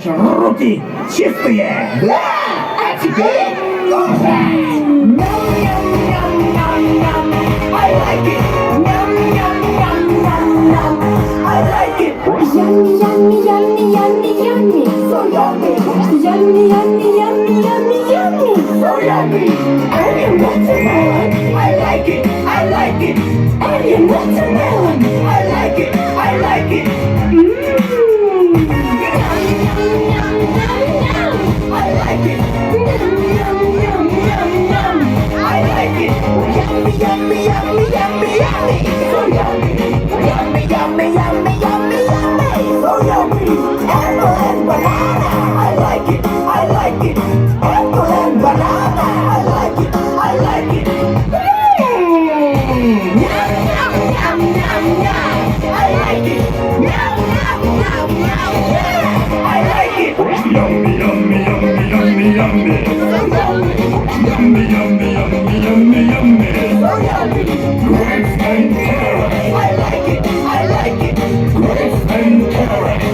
Руки чистые! Да! А теперь кушай! Ням-ням-ням-ням-ням! I like it! Ням-ням-ням-ням-ням! I like it! Yummy, yummy, yummy, yummy, yummy. So yummy! Yummy, yummy, yummy, yummy, yummy. So yummy! Alien watermelon. I like it! I like it! Alien watermelon. I like it! I like it! Mmm. Yum, yum, yum, yum, I like it! yum. Yum, yum, yum, yum, yum. I like it! Yummy, yummy, yummy, yummy, yummy! So yummy! Yummy, yummy, yummy, yummy, yummy! So yummy! Apple and banana! I like it! I like it! Apple and banana! I like it! I like it! Yum, yum, yum, yum, yum! I like it! Yum, yum, yum, yum, yum! I like it! Yummy, yummy, yummy, yummy, yummy. So yummy! Yummy, yummy, yummy, yummy, yummy. So yummy! Grapes and carrots. I like it! I like it! Grapes and carrots. I